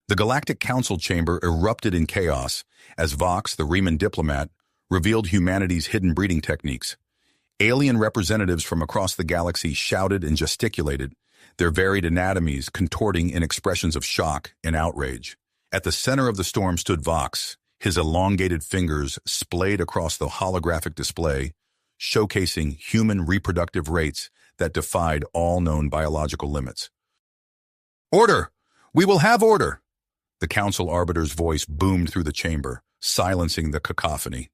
The Galactic Council chamber erupted in chaos as Vox, the Riemann diplomat, revealed humanity's hidden breeding techniques. Alien representatives from across the galaxy shouted and gesticulated, their varied anatomies contorting in expressions of shock and outrage. At the center of the storm stood Vox, his elongated fingers splayed across the holographic display, showcasing human reproductive rates that defied all known biological limits. "Order! We will have order!" The council arbiter's voice boomed through the chamber, silencing the cacophony.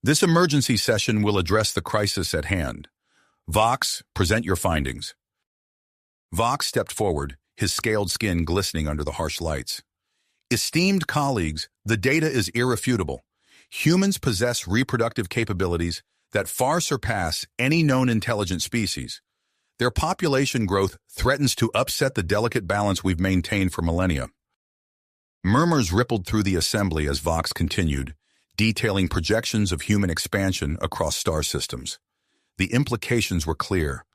"This emergency session will address the crisis at hand. Vox, present your findings." Vox stepped forward, his scaled skin glistening under the harsh lights. "Esteemed colleagues, the data is irrefutable. Humans possess reproductive capabilities that far surpass any known intelligent species. Their population growth threatens to upset the delicate balance we've maintained for millennia." Murmurs rippled through the assembly as Vox continued, detailing projections of human expansion across star systems. The implications were clear.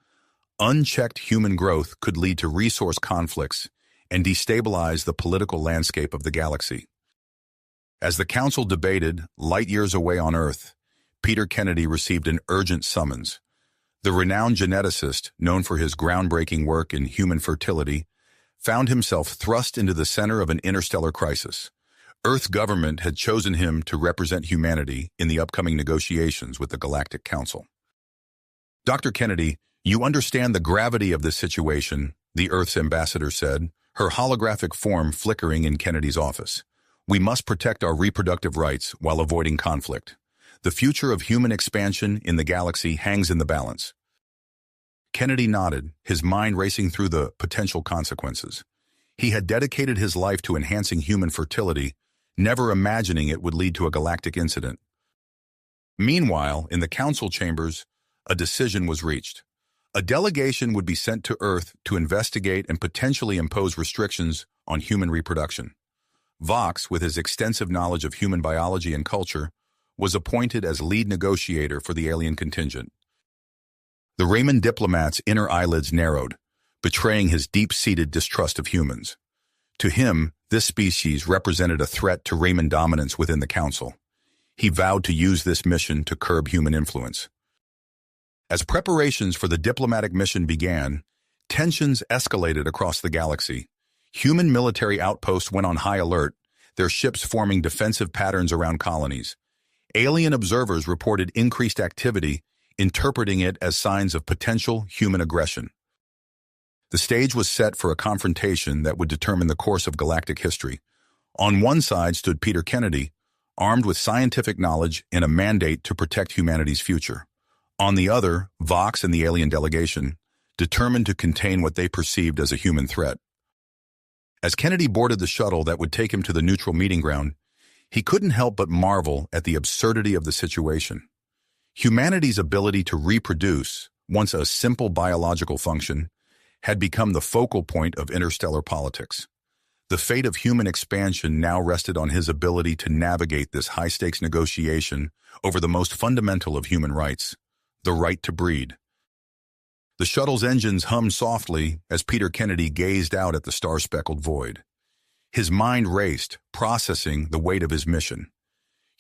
Unchecked human growth could lead to resource conflicts and destabilize the political landscape of the galaxy. As the council debated, light years away on Earth, Peter Kennedy received an urgent summons. The renowned geneticist, known for his groundbreaking work in human fertility, found himself thrust into the center of an interstellar crisis. Earth's government had chosen him to represent humanity in the upcoming negotiations with the Galactic Council. "Dr. Kennedy, you understand the gravity of this situation," the Earth's ambassador said, her holographic form flickering in Kennedy's office. "We must protect our reproductive rights while avoiding conflict. The future of human expansion in the galaxy hangs in the balance." Kennedy nodded, his mind racing through the potential consequences. He had dedicated his life to enhancing human fertility, never imagining it would lead to a galactic incident. Meanwhile, in the council chambers, a decision was reached. A delegation would be sent to Earth to investigate and potentially impose restrictions on human reproduction. Vox, with his extensive knowledge of human biology and culture, was appointed as lead negotiator for the alien contingent. The Riemann diplomat's inner eyelids narrowed, betraying his deep-seated distrust of humans. To him, this species represented a threat to Riemann dominance within the council. He vowed to use this mission to curb human influence. As preparations for the diplomatic mission began, tensions escalated across the galaxy. Human military outposts went on high alert, their ships forming defensive patterns around colonies. Alien observers reported increased activity, interpreting it as signs of potential human aggression. The stage was set for a confrontation that would determine the course of galactic history. On one side stood Peter Kennedy, armed with scientific knowledge and a mandate to protect humanity's future. On the other, Vox and the alien delegation, determined to contain what they perceived as a human threat. As Kennedy boarded the shuttle that would take him to the neutral meeting ground, he couldn't help but marvel at the absurdity of the situation. Humanity's ability to reproduce, once a simple biological function, had become the focal point of interstellar politics. The fate of human expansion now rested on his ability to navigate this high-stakes negotiation over the most fundamental of human rights, the right to breed. The shuttle's engines hummed softly as Peter Kennedy gazed out at the star-speckled void. His mind raced, processing the weight of his mission.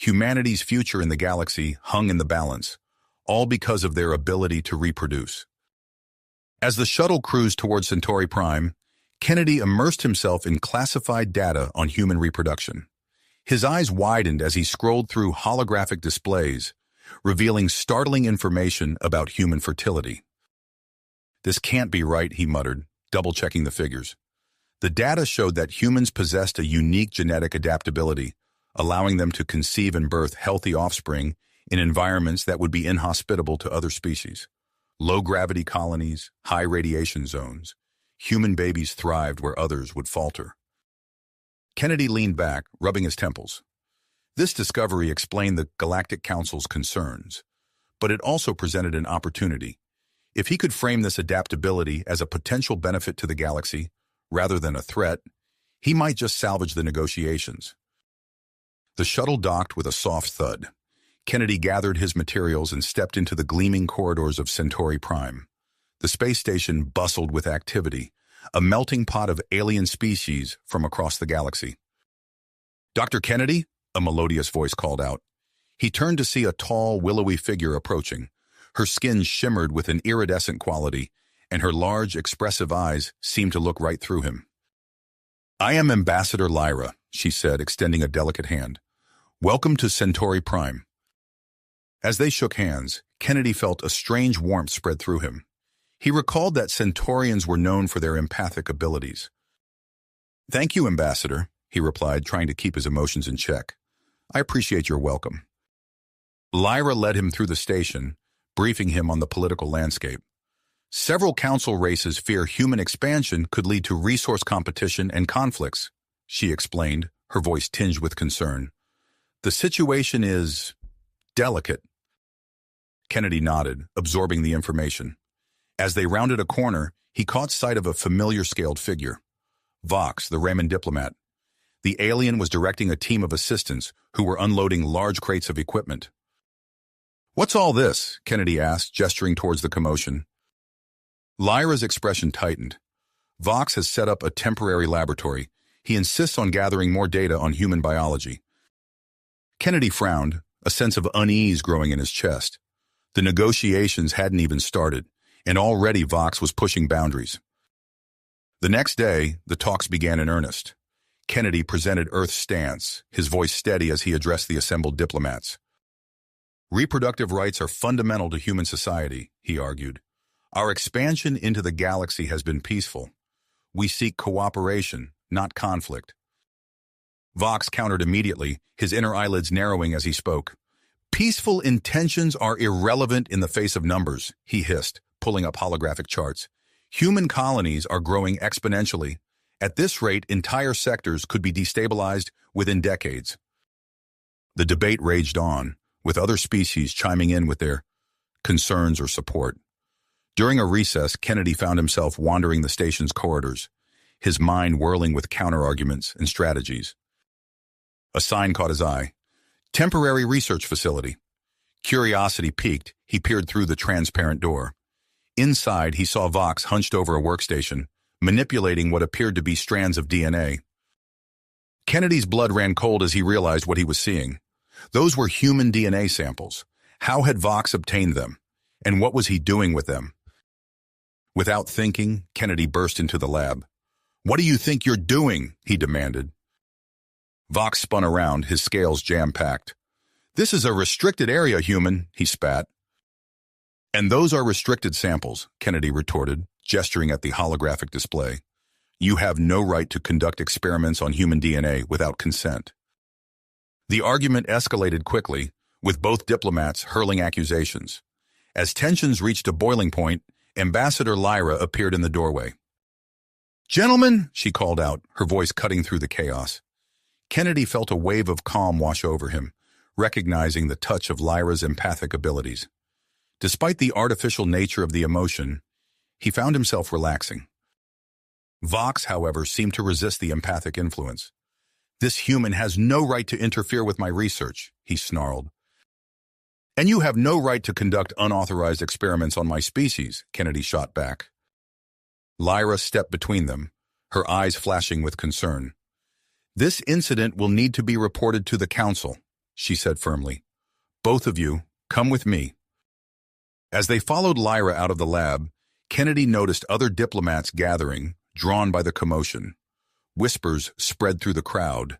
Humanity's future in the galaxy hung in the balance, all because of their ability to reproduce. As the shuttle cruised towards Centauri Prime, Kennedy immersed himself in classified data on human reproduction. His eyes widened as he scrolled through holographic displays, revealing startling information about human fertility. "This can't be right," he muttered, double-checking the figures. The data showed that humans possessed a unique genetic adaptability, allowing them to conceive and birth healthy offspring in environments that would be inhospitable to other species. Low-gravity colonies, high-radiation zones. Human babies thrived where others would falter. Kennedy leaned back, rubbing his temples. This discovery explained the Galactic Council's concerns, but it also presented an opportunity. If he could frame this adaptability as a potential benefit to the galaxy, rather than a threat, he might just salvage the negotiations. The shuttle docked with a soft thud. Kennedy gathered his materials and stepped into the gleaming corridors of Centauri Prime. The space station bustled with activity, a melting pot of alien species from across the galaxy. "Dr. Kennedy?" a melodious voice called out. He turned to see a tall, willowy figure approaching. Her skin shimmered with an iridescent quality, and her large, expressive eyes seemed to look right through him. "I am Ambassador Lyra," she said, extending a delicate hand. "Welcome to Centauri Prime." As they shook hands, Kennedy felt a strange warmth spread through him. He recalled that Centaurians were known for their empathic abilities. "Thank you, Ambassador," he replied, trying to keep his emotions in check. "I appreciate your welcome." Lyra led him through the station, briefing him on the political landscape. "Several council races fear human expansion could lead to resource competition and conflicts," she explained, her voice tinged with concern. "The situation is delicate." Kennedy nodded, absorbing the information. As they rounded a corner, he caught sight of a familiar scaled figure. Vox, the Raymond diplomat. The alien was directing a team of assistants who were unloading large crates of equipment. "What's all this?" Kennedy asked, gesturing towards the commotion. Lyra's expression tightened. "Vox has set up a temporary laboratory. He insists on gathering more data on human biology." Kennedy frowned, a sense of unease growing in his chest. The negotiations hadn't even started, and already Vox was pushing boundaries. The next day, the talks began in earnest. Kennedy presented Earth's stance, his voice steady as he addressed the assembled diplomats. "Reproductive rights are fundamental to human society," he argued. "Our expansion into the galaxy has been peaceful. We seek cooperation, not conflict." Vox countered immediately, his inner eyelids narrowing as he spoke. "Peaceful intentions are irrelevant in the face of numbers," he hissed, pulling up holographic charts. "Human colonies are growing exponentially. At this rate, entire sectors could be destabilized within decades." The debate raged on, with other species chiming in with their concerns or support. During a recess, Kennedy found himself wandering the station's corridors, his mind whirling with counter-arguments and strategies. A sign caught his eye. "Temporary Research Facility." Curiosity piqued, he peered through the transparent door. Inside, he saw Vox hunched over a workstation, manipulating what appeared to be strands of DNA. Kennedy's blood ran cold as he realized what he was seeing. Those were human DNA samples. How had Vox obtained them? And what was he doing with them? Without thinking, Kennedy burst into the lab. "What do you think you're doing?" he demanded. Vox spun around, his scales jam-packed. "This is a restricted area, human," he spat. "And those are restricted samples," Kennedy retorted, gesturing at the holographic display. "You have no right to conduct experiments on human DNA without consent." The argument escalated quickly, with both diplomats hurling accusations. As tensions reached a boiling point, Ambassador Lyra appeared in the doorway. "Gentlemen," she called out, her voice cutting through the chaos. Kennedy felt a wave of calm wash over him, recognizing the touch of Lyra's empathic abilities. Despite the artificial nature of the emotion, he found himself relaxing. Vox, however, seemed to resist the empathic influence. "This human has no right to interfere with my research," he snarled. "And you have no right to conduct unauthorized experiments on my species," Kennedy shot back. Lyra stepped between them, her eyes flashing with concern. "This incident will need to be reported to the council," she said firmly. "Both of you, come with me." As they followed Lyra out of the lab, Kennedy noticed other diplomats gathering, drawn by the commotion. Whispers spread through the crowd,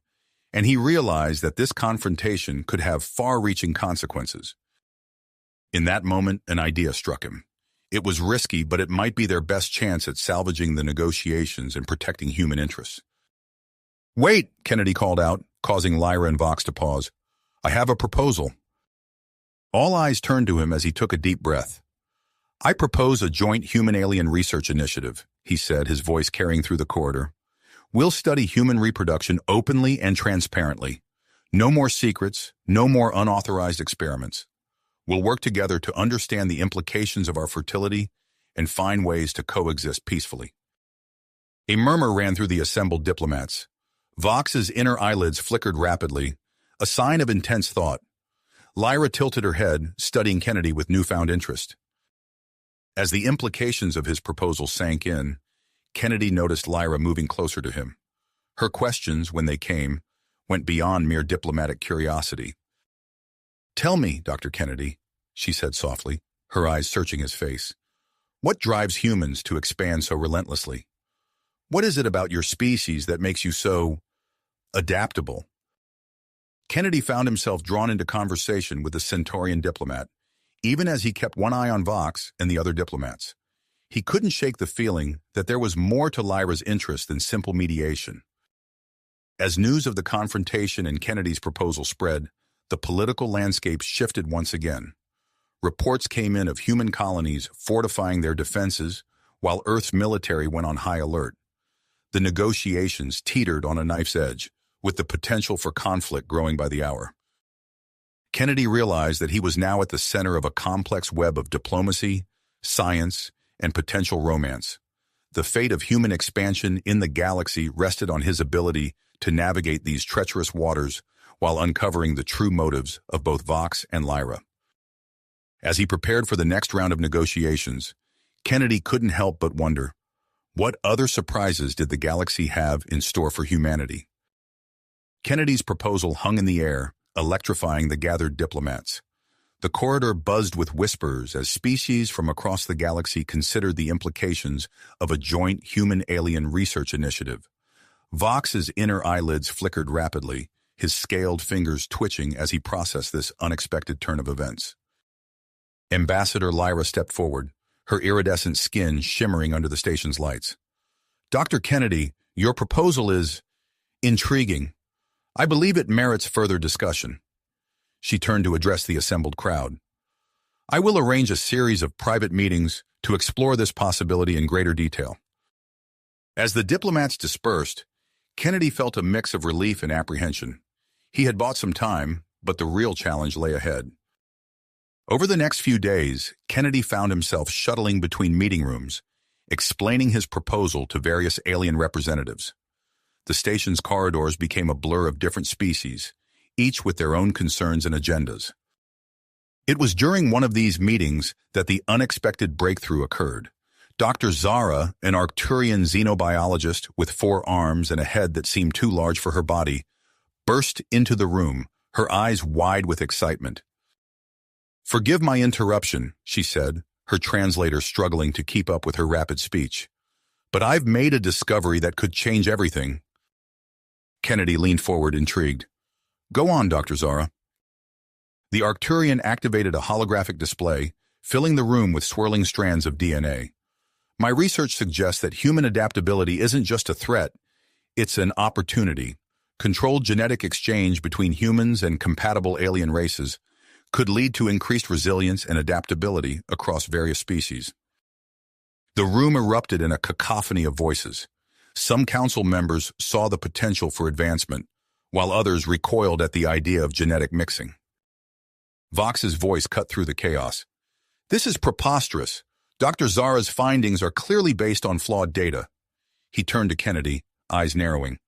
and he realized that this confrontation could have far-reaching consequences. In that moment, an idea struck him. It was risky, but it might be their best chance at salvaging the negotiations and protecting human interests. "Wait," Kennedy called out, causing Lyra and Vox to pause. "I have a proposal." All eyes turned to him as he took a deep breath. "I propose a joint human-alien research initiative," he said, his voice carrying through the corridor. "We'll study human reproduction openly and transparently. No more secrets, no more unauthorized experiments. We'll work together to understand the implications of our fertility and find ways to coexist peacefully." A murmur ran through the assembled diplomats. Vox's inner eyelids flickered rapidly, a sign of intense thought. Lyra tilted her head, studying Kennedy with newfound interest. As the implications of his proposal sank in, Kennedy noticed Lyra moving closer to him. Her questions, when they came, went beyond mere diplomatic curiosity. "Tell me, Dr. Kennedy," she said softly, her eyes searching his face. "What drives humans to expand so relentlessly? What is it about your species that makes you so adaptable?" Kennedy found himself drawn into conversation with the Centaurian diplomat, even as he kept one eye on Vox and the other diplomats. He couldn't shake the feeling that there was more to Lyra's interest than simple mediation. As news of the confrontation and Kennedy's proposal spread, the political landscape shifted once again. Reports came in of human colonies fortifying their defenses, while Earth's military went on high alert. The negotiations teetered on a knife's edge, with the potential for conflict growing by the hour. Kennedy realized that he was now at the center of a complex web of diplomacy, science, and potential romance. The fate of human expansion in the galaxy rested on his ability to navigate these treacherous waters while uncovering the true motives of both Vox and Lyra. As he prepared for the next round of negotiations, Kennedy couldn't help but wonder, what other surprises did the galaxy have in store for humanity? Kennedy's proposal hung in the air, electrifying the gathered diplomats. The corridor buzzed with whispers as species from across the galaxy considered the implications of a joint human-alien research initiative. Vox's inner eyelids flickered rapidly, his scaled fingers twitching as he processed this unexpected turn of events. Ambassador Lyra stepped forward, her iridescent skin shimmering under the station's lights. "Dr. Kennedy, your proposal is intriguing. I believe it merits further discussion." She turned to address the assembled crowd. "I will arrange a series of private meetings to explore this possibility in greater detail." As the diplomats dispersed, Kennedy felt a mix of relief and apprehension. He had bought some time, but the real challenge lay ahead. Over the next few days, Kennedy found himself shuttling between meeting rooms, explaining his proposal to various alien representatives. The station's corridors became a blur of different species, each with their own concerns and agendas. It was during one of these meetings that the unexpected breakthrough occurred. Dr. Zara, an Arcturian xenobiologist with 4 arms and a head that seemed too large for her body, burst into the room, her eyes wide with excitement. "Forgive my interruption," she said, her translator struggling to keep up with her rapid speech. "But I've made a discovery that could change everything." Kennedy leaned forward, intrigued. "Go on, Dr. Zara." The Arcturian activated a holographic display, filling the room with swirling strands of DNA. "My research suggests that human adaptability isn't just a threat, it's an opportunity. Controlled genetic exchange between humans and compatible alien races could lead to increased resilience and adaptability across various species." The room erupted in a cacophony of voices. Some council members saw the potential for advancement, while others recoiled at the idea of genetic mixing. Vox's voice cut through the chaos. "This is preposterous. Dr. Zara's findings are clearly based on flawed data." He turned to Kennedy, eyes narrowing.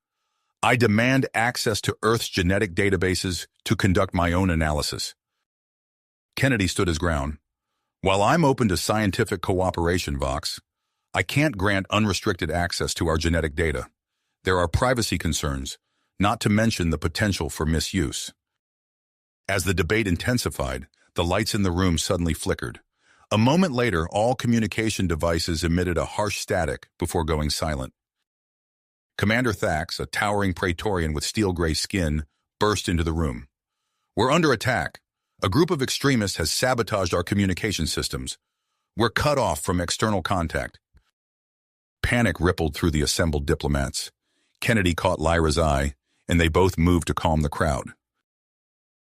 "I demand access to Earth's genetic databases to conduct my own analysis." Kennedy stood his ground. "While I'm open to scientific cooperation, Vox, I can't grant unrestricted access to our genetic data. There are privacy concerns, not to mention the potential for misuse." As the debate intensified, the lights in the room suddenly flickered. A moment later, all communication devices emitted a harsh static before going silent. Commander Thax, a towering Praetorian with steel-gray skin, burst into the room. "We're under attack. A group of extremists has sabotaged our communication systems. We're cut off from external contact." Panic rippled through the assembled diplomats. Kennedy caught Lyra's eye, and they both moved to calm the crowd.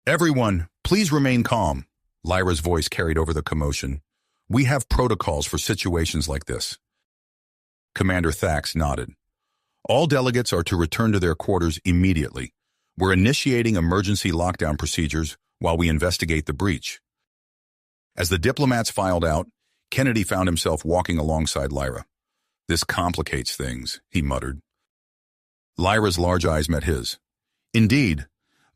"Everyone, please remain calm," Lyra's voice carried over the commotion. "We have protocols for situations like this." Commander Thax nodded. "All delegates are to return to their quarters immediately. We're initiating emergency lockdown procedures while we investigate the breach." As the diplomats filed out, Kennedy found himself walking alongside Lyra. "This complicates things," he muttered. Lyra's large eyes met his. "Indeed,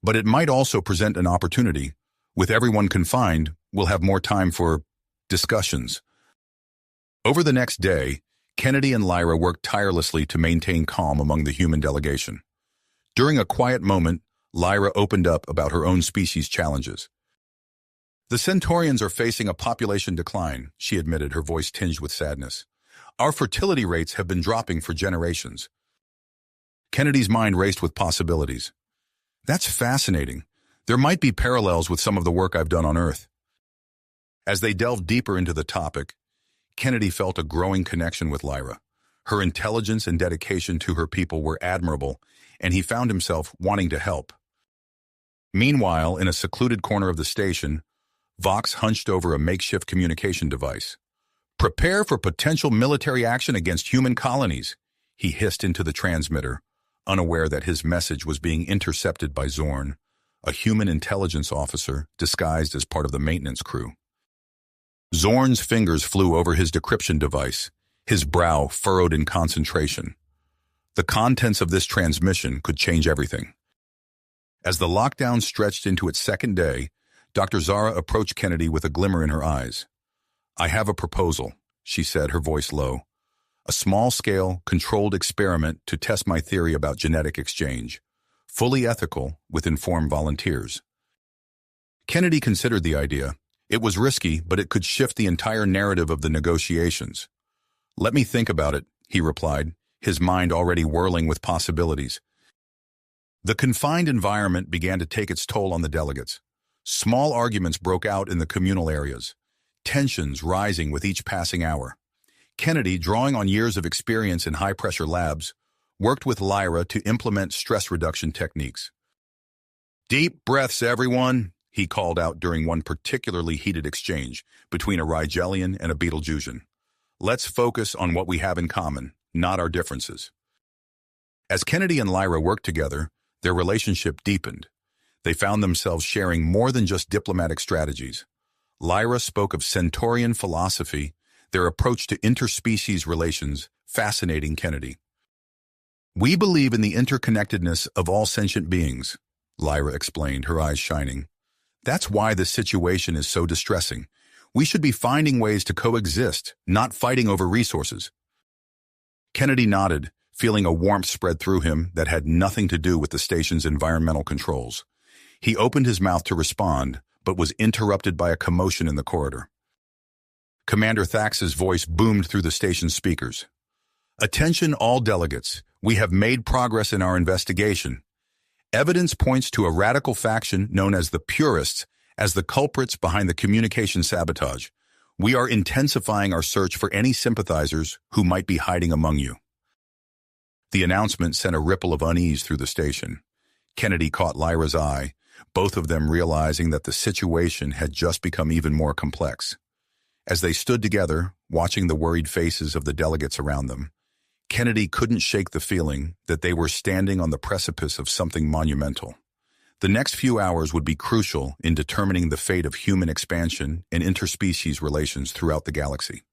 but it might also present an opportunity. With everyone confined, we'll have more time for discussions." Over the next day, Kennedy and Lyra worked tirelessly to maintain calm among the human delegation. During a quiet moment, Lyra opened up about her own species' challenges. "The Centaurians are facing a population decline," she admitted, her voice tinged with sadness. "Our fertility rates have been dropping for generations." Kennedy's mind raced with possibilities. "That's fascinating. There might be parallels with some of the work I've done on Earth." As they delved deeper into the topic, Kennedy felt a growing connection with Lyra. Her intelligence and dedication to her people were admirable, and he found himself wanting to help. Meanwhile, in a secluded corner of the station, Vox hunched over a makeshift communication device. "Prepare for potential military action against human colonies," he hissed into the transmitter, unaware that his message was being intercepted by Zorn, a human intelligence officer disguised as part of the maintenance crew. Zorn's fingers flew over his decryption device, his brow furrowed in concentration. The contents of this transmission could change everything. As the lockdown stretched into its second day, Dr. Zara approached Kennedy with a glimmer in her eyes. "I have a proposal," she said, her voice low. "A small-scale, controlled experiment to test my theory about genetic exchange. Fully ethical, with informed volunteers." Kennedy considered the idea. It was risky, but it could shift the entire narrative of the negotiations. "Let me think about it," he replied, his mind already whirling with possibilities. The confined environment began to take its toll on the delegates. Small arguments broke out in the communal areas, tensions rising with each passing hour. Kennedy, drawing on years of experience in high-pressure labs, worked with Lyra to implement stress reduction techniques. "Deep breaths, everyone," he called out during one particularly heated exchange between a Rigelian and a Betelgeusian. "Let's focus on what we have in common, not our differences." As Kennedy and Lyra worked together, their relationship deepened. They found themselves sharing more than just diplomatic strategies. Lyra spoke of Centaurian philosophy, their approach to interspecies relations fascinating Kennedy. "We believe in the interconnectedness of all sentient beings," Lyra explained, her eyes shining. "That's why this situation is so distressing. We should be finding ways to coexist, not fighting over resources." Kennedy nodded, feeling a warmth spread through him that had nothing to do with the station's environmental controls. He opened his mouth to respond, but was interrupted by a commotion in the corridor. Commander Thax's voice boomed through the station's speakers. "Attention all delegates. We have made progress in our investigation. Evidence points to a radical faction known as the Purists as the culprits behind the communication sabotage. We are intensifying our search for any sympathizers who might be hiding among you." The announcement sent a ripple of unease through the station. Kennedy caught Lyra's eye, both of them realizing that the situation had just become even more complex. As they stood together, watching the worried faces of the delegates around them, Kennedy couldn't shake the feeling that they were standing on the precipice of something monumental. The next few hours would be crucial in determining the fate of human expansion and interspecies relations throughout the galaxy.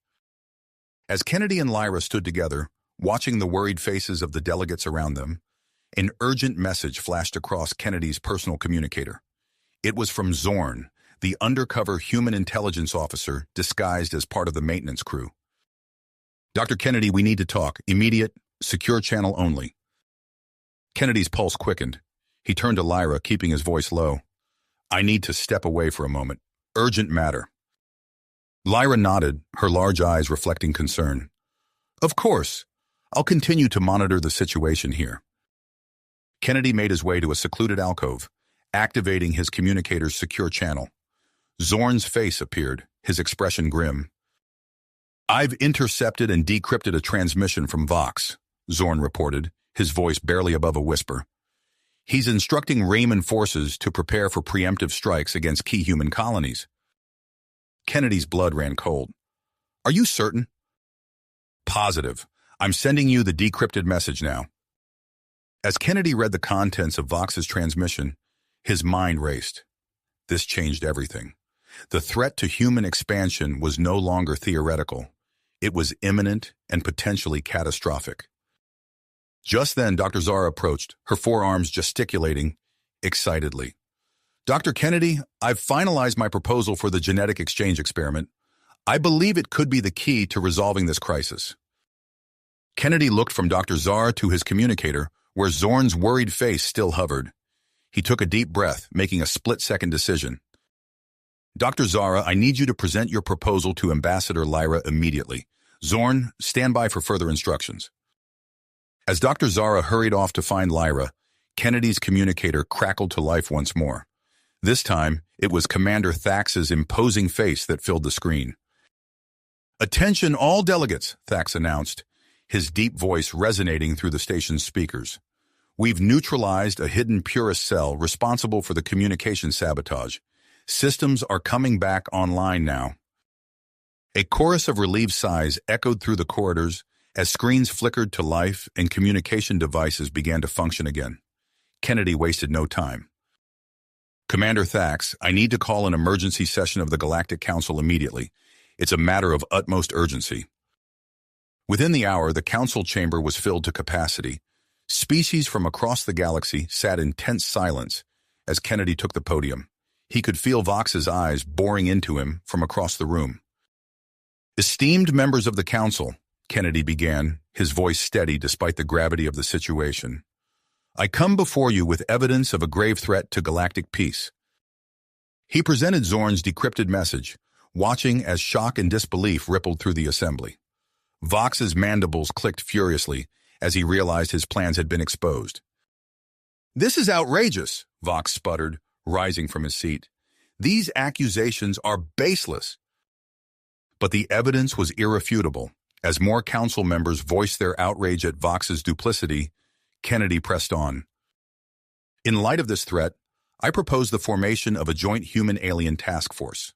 As Kennedy and Lyra stood together, watching the worried faces of the delegates around them, an urgent message flashed across Kennedy's personal communicator. It was from Zorn, the undercover human intelligence officer disguised as part of the maintenance crew. "Dr. Kennedy, we need to talk. Immediate, secure channel only." Kennedy's pulse quickened. He turned to Lyra, keeping his voice low. "I need to step away for a moment. Urgent matter." Lyra nodded, her large eyes reflecting concern. "Of course. I'll continue to monitor the situation here." Kennedy made his way to a secluded alcove, activating his communicator's secure channel. Zorn's face appeared, his expression grim. "I've intercepted and decrypted a transmission from Vox," Zorn reported, his voice barely above a whisper. "He's instructing Raymond forces to prepare for preemptive strikes against key human colonies." Kennedy's blood ran cold. "Are you certain?" "Positive. I'm sending you the decrypted message now." As Kennedy read the contents of Vox's transmission, his mind raced. This changed everything. The threat to human expansion was no longer theoretical. It was imminent and potentially catastrophic. Just then, Dr. Zara approached, her forearms gesticulating excitedly. "Dr. Kennedy, I've finalized my proposal for the genetic exchange experiment. I believe it could be the key to resolving this crisis." Kennedy looked from Dr. Zara to his communicator, where Zorn's worried face still hovered. He took a deep breath, making a split-second decision. Dr. Zara, I need you to present your proposal to Ambassador Lyra immediately. Zorn, stand by for further instructions. As Dr. Zara hurried off to find Lyra, Kennedy's communicator crackled to life once more. This time, it was Commander Thax's imposing face that filled the screen. "Attention all delegates," Thax announced, his deep voice resonating through the station's speakers. "We've neutralized a hidden purist cell responsible for the communication sabotage. Systems are coming back online now." A chorus of relieved sighs echoed through the corridors as screens flickered to life and communication devices began to function again. Kennedy wasted no time. "Commander Thax, I need to call an emergency session of the Galactic Council immediately. It's a matter of utmost urgency." Within the hour, the council chamber was filled to capacity. Species from across the galaxy sat in tense silence as Kennedy took the podium. He could feel Vox's eyes boring into him from across the room. "Esteemed members of the council," Kennedy began, his voice steady despite the gravity of the situation. "I come before you with evidence of a grave threat to galactic peace." He presented Zorn's decrypted message, watching as shock and disbelief rippled through the assembly. Vox's mandibles clicked furiously as he realized his plans had been exposed. "This is outrageous," Vox sputtered, rising from his seat. "These accusations are baseless." But the evidence was irrefutable. As more council members voiced their outrage at Vox's duplicity, Kennedy pressed on. "In light of this threat, I propose the formation of a joint human-alien task force.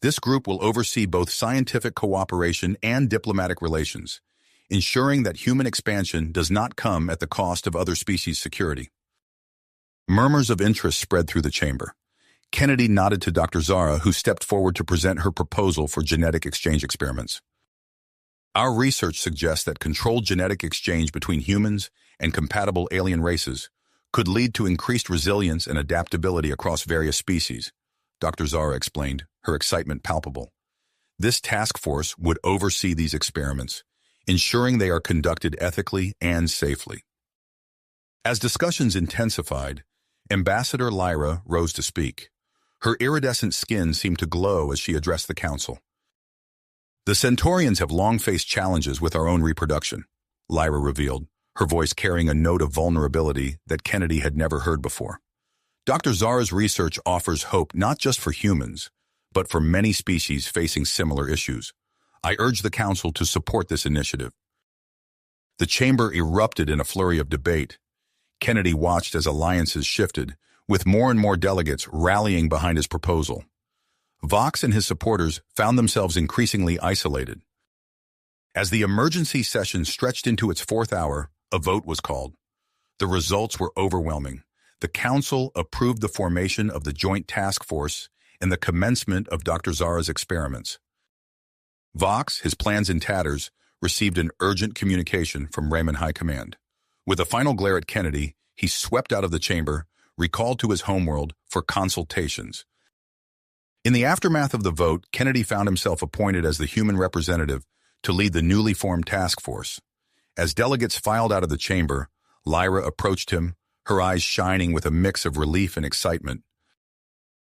This group will oversee both scientific cooperation and diplomatic relations, ensuring that human expansion does not come at the cost of other species' security." Murmurs of interest spread through the chamber. Kennedy nodded to Dr. Zara, who stepped forward to present her proposal for genetic exchange experiments. "Our research suggests that controlled genetic exchange between humans and compatible alien races could lead to increased resilience and adaptability across various species," Dr. Zara explained, her excitement palpable. "This task force would oversee these experiments, ensuring they are conducted ethically and safely." As discussions intensified, Ambassador Lyra rose to speak. Her iridescent skin seemed to glow as she addressed the council. "The Centaurians have long faced challenges with our own reproduction," Lyra revealed, her voice carrying a note of vulnerability that Kennedy had never heard before. "Dr. Zara's research offers hope not just for humans, but for many species facing similar issues. I urge the council to support this initiative." The chamber erupted in a flurry of debate. Kennedy watched as alliances shifted, with more and more delegates rallying behind his proposal. Vox and his supporters found themselves increasingly isolated. As the emergency session stretched into its fourth hour, a vote was called. The results were overwhelming. The council approved the formation of the Joint Task Force and the commencement of Dr. Zara's experiments. Vox, his plans in tatters, received an urgent communication from Raymond High Command. With a final glare at Kennedy, he swept out of the chamber, recalled to his homeworld for consultations. In the aftermath of the vote, Kennedy found himself appointed as the human representative to lead the newly formed task force. As delegates filed out of the chamber, Lyra approached him, her eyes shining with a mix of relief and excitement.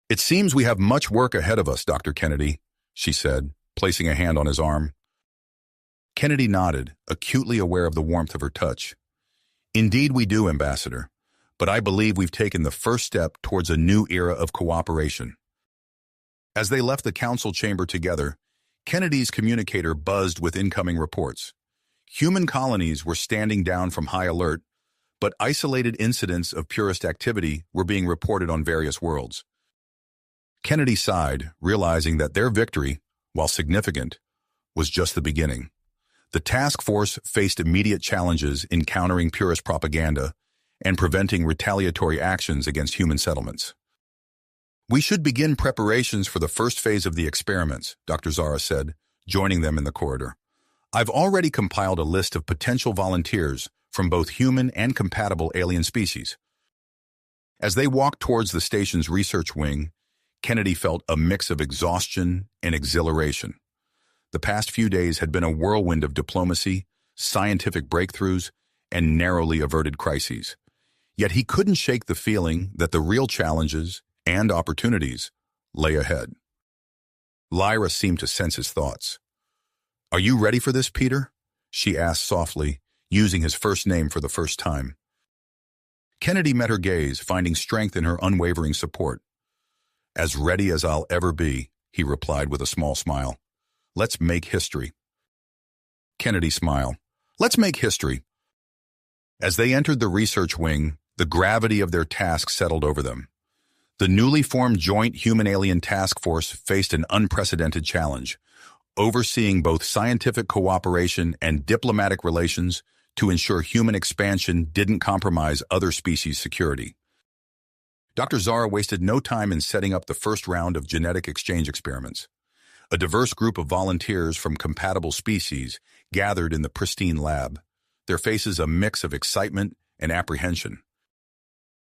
"It seems we have much work ahead of us, Dr. Kennedy," she said, placing a hand on his arm. Kennedy nodded, acutely aware of the warmth of her touch. "Indeed we do, Ambassador, but I believe we've taken the first step towards a new era of cooperation." As they left the council chamber together, Kennedy's communicator buzzed with incoming reports. Human colonies were standing down from high alert, but isolated incidents of purist activity were being reported on various worlds. Kennedy sighed, realizing that their victory, while significant, was just the beginning. The task force faced immediate challenges in countering purist propaganda and preventing retaliatory actions against human settlements. "We should begin preparations for the first phase of the experiments," Dr. Zara said, joining them in the corridor. "I've already compiled a list of potential volunteers from both human and compatible alien species." As they walked towards the station's research wing, Kennedy felt a mix of exhaustion and exhilaration. The past few days had been a whirlwind of diplomacy, scientific breakthroughs, and narrowly averted crises. Yet he couldn't shake the feeling that the real challenges and opportunities lay ahead. Lyra seemed to sense his thoughts. "Are you ready for this, Peter?" she asked softly, using his first name for the first time. Kennedy met her gaze, finding strength in her unwavering support. "As ready as I'll ever be," he replied with a small smile. "Let's make history." Kennedy smiled. "Let's make history." As they entered the research wing, the gravity of their task settled over them. The newly formed Joint Human-Alien Task Force faced an unprecedented challenge, overseeing both scientific cooperation and diplomatic relations to ensure human expansion didn't compromise other species' security. Dr. Zara wasted no time in setting up the first round of genetic exchange experiments. A diverse group of volunteers from compatible species gathered in the pristine lab, their faces a mix of excitement and apprehension.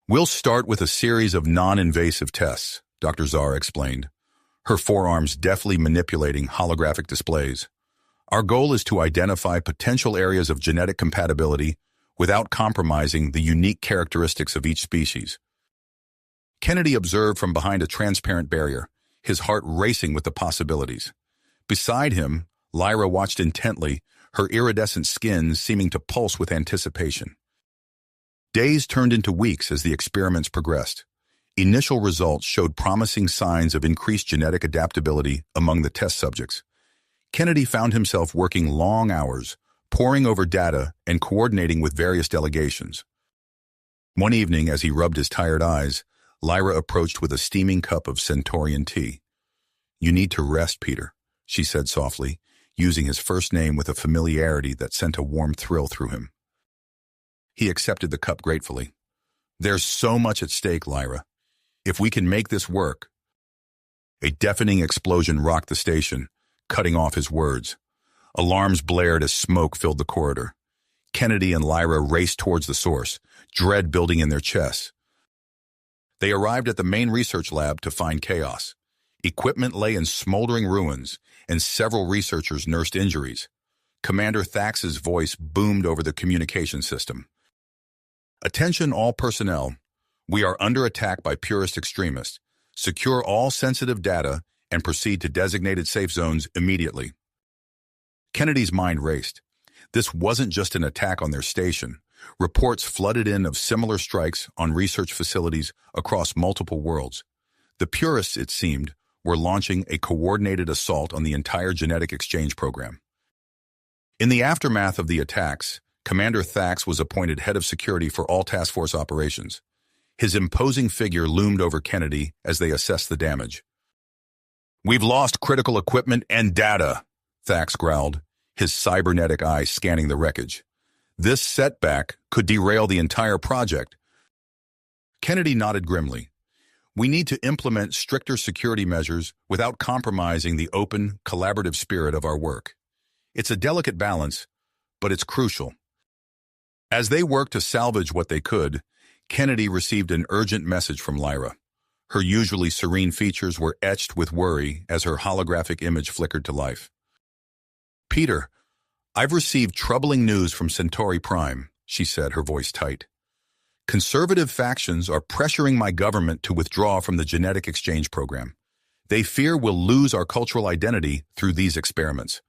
"We'll start with a series of non-invasive tests," Dr. Zara explained, her forearms deftly manipulating holographic displays. "Our goal is to identify potential areas of genetic compatibility without compromising the unique characteristics of each species." Kennedy observed from behind a transparent barrier, his heart racing with the possibilities. Beside him, Lyra watched intently, her iridescent skin seeming to pulse with anticipation. Days turned into weeks as the experiments progressed. Initial results showed promising signs of increased genetic adaptability among the test subjects. Kennedy found himself working long hours, poring over data and coordinating with various delegations. One evening, as he rubbed his tired eyes, Lyra approached with a steaming cup of Centaurian tea. "You need to rest, Peter," she said softly, using his first name with a familiarity that sent a warm thrill through him. He accepted the cup gratefully. "There's so much at stake, Lyra. If we can make this work—" A deafening explosion rocked the station, cutting off his words. Alarms blared as smoke filled the corridor. Kennedy and Lyra raced towards the source, dread building in their chests. They arrived at the main research lab to find chaos. Equipment lay in smoldering ruins, and several researchers nursed injuries. Commander Thax's voice boomed over the communication system. "Attention all personnel. We are under attack by purist extremists. Secure all sensitive data and proceed to designated safe zones immediately." Kennedy's mind raced. This wasn't just an attack on their station. Reports flooded in of similar strikes on research facilities across multiple worlds. The purists, it seemed, were launching a coordinated assault on the entire genetic exchange program. In the aftermath of the attacks, Commander Thax was appointed head of security for all task force operations. His imposing figure loomed over Kennedy as they assessed the damage. "We've lost critical equipment and data," Thax growled, his cybernetic eyes scanning the wreckage. "This setback could derail the entire project." Kennedy nodded grimly. "We need to implement stricter security measures without compromising the open, collaborative spirit of our work. It's a delicate balance, but it's crucial." As they worked to salvage what they could, Kennedy received an urgent message from Lyra. Her usually serene features were etched with worry as her holographic image flickered to life. "Peter, I've received troubling news from Centauri Prime," she said, her voice tight. "Conservative factions are pressuring my government to withdraw from the genetic exchange program. They fear we'll lose our cultural identity through these experiments."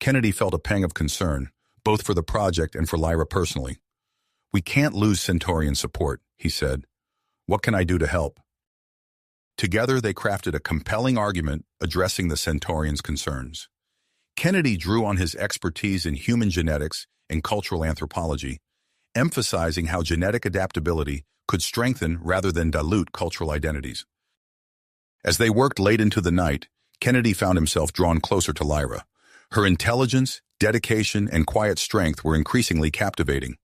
Kennedy felt a pang of concern, both for the project and for Lyra personally. "We can't lose Centaurian support," he said. "What can I do to help?" Together they crafted a compelling argument addressing the Centaurians' concerns. Kennedy drew on his expertise in human genetics and cultural anthropology, emphasizing how genetic adaptability could strengthen rather than dilute cultural identities. As they worked late into the night, Kennedy found himself drawn closer to Lyra. Her intelligence, dedication, and quiet strength were increasingly captivating.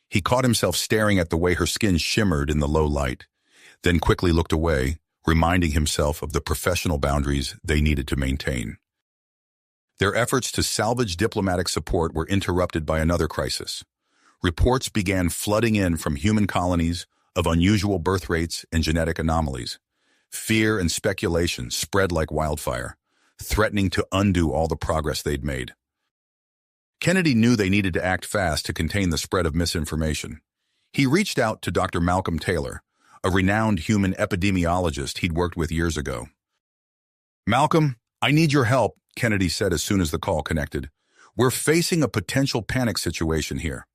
He caught himself staring at the way her skin shimmered in the low light, then quickly looked away, reminding himself of the professional boundaries they needed to maintain. Their efforts to salvage diplomatic support were interrupted by another crisis. Reports began flooding in from human colonies of unusual birth rates and genetic anomalies. Fear and speculation spread like wildfire, threatening to undo all the progress they'd made. Kennedy knew they needed to act fast to contain the spread of misinformation. He reached out to Dr. Malcolm Taylor, a renowned human epidemiologist he'd worked with years ago. "Malcolm, I need your help," Kennedy said as soon as the call connected. "We're facing a potential panic situation here."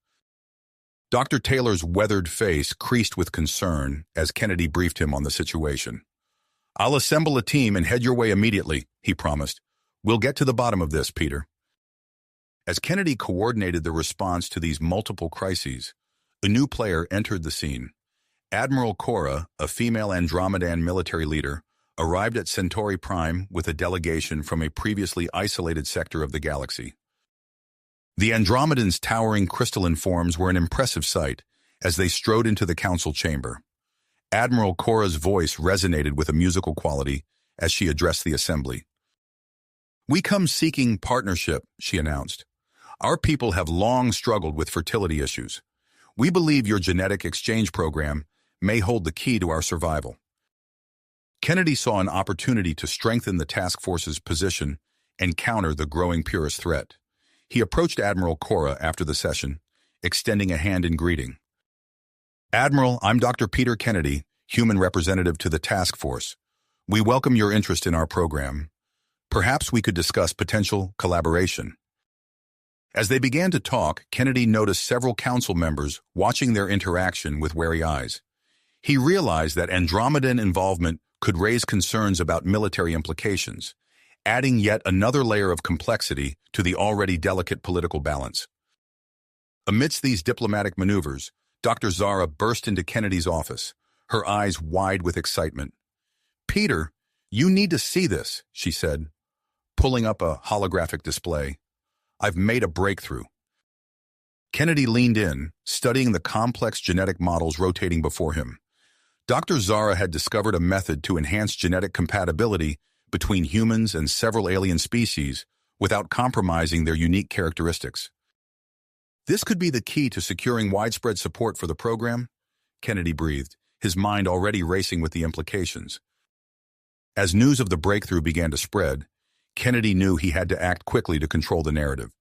Dr. Taylor's weathered face creased with concern as Kennedy briefed him on the situation. "I'll assemble a team and head your way immediately," he promised. "We'll get to the bottom of this, Peter." As Kennedy coordinated the response to these multiple crises, a new player entered the scene. Admiral Cora, a female Andromedan military leader, arrived at Centauri Prime with a delegation from a previously isolated sector of the galaxy. The Andromedans' towering crystalline forms were an impressive sight as they strode into the council chamber. Admiral Cora's voice resonated with a musical quality as she addressed the assembly. "We come seeking partnership," she announced. "Our people have long struggled with fertility issues. We believe your genetic exchange program may hold the key to our survival." Kennedy saw an opportunity to strengthen the task force's position and counter the growing purist threat. He approached Admiral Cora after the session, extending a hand in greeting. "Admiral, I'm Dr. Peter Kennedy, human representative to the task force. We welcome your interest in our program. Perhaps we could discuss potential collaboration." As they began to talk, Kennedy noticed several council members watching their interaction with wary eyes. He realized that Andromedan involvement could raise concerns about military implications, adding yet another layer of complexity to the already delicate political balance. Amidst these diplomatic maneuvers, Dr. Zara burst into Kennedy's office, her eyes wide with excitement. "Peter, you need to see this," she said, pulling up a holographic display. "I've made a breakthrough." Kennedy leaned in, studying the complex genetic models rotating before him. Dr. Zara had discovered a method to enhance genetic compatibility between humans and several alien species without compromising their unique characteristics. "This could be the key to securing widespread support for the program," Kennedy breathed, his mind already racing with the implications. As news of the breakthrough began to spread, Kennedy knew he had to act quickly to control the narrative.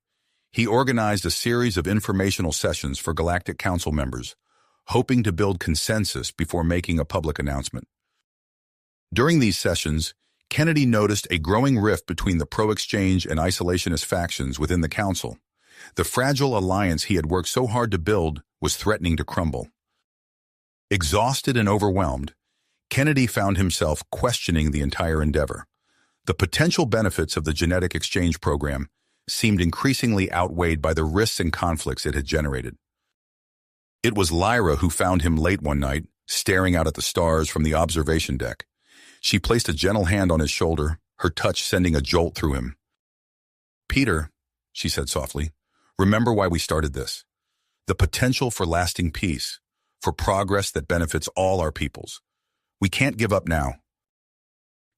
He organized a series of informational sessions for Galactic Council members, hoping to build consensus before making a public announcement. During these sessions, Kennedy noticed a growing rift between the pro-exchange and isolationist factions within the council. The fragile alliance he had worked so hard to build was threatening to crumble. Exhausted and overwhelmed, Kennedy found himself questioning the entire endeavor. The potential benefits of the genetic exchange program seemed increasingly outweighed by the risks and conflicts it had generated. It was Lyra who found him late one night, staring out at the stars from the observation deck. She placed a gentle hand on his shoulder, her touch sending a jolt through him. "Peter," she said softly, "remember why we started this. The potential for lasting peace, for progress that benefits all our peoples. We can't give up now."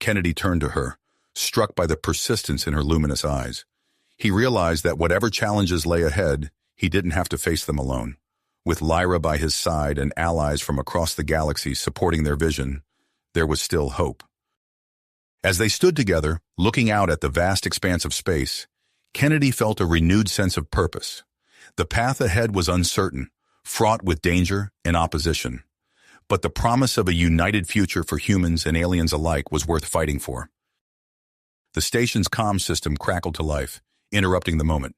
Kennedy turned to her, struck by the persistence in her luminous eyes. He realized that whatever challenges lay ahead, he didn't have to face them alone. With Lyra by his side and allies from across the galaxy supporting their vision, there was still hope. As they stood together, looking out at the vast expanse of space, Kennedy felt a renewed sense of purpose. The path ahead was uncertain, fraught with danger and opposition. But the promise of a united future for humans and aliens alike was worth fighting for. The station's comm system crackled to life, interrupting the moment.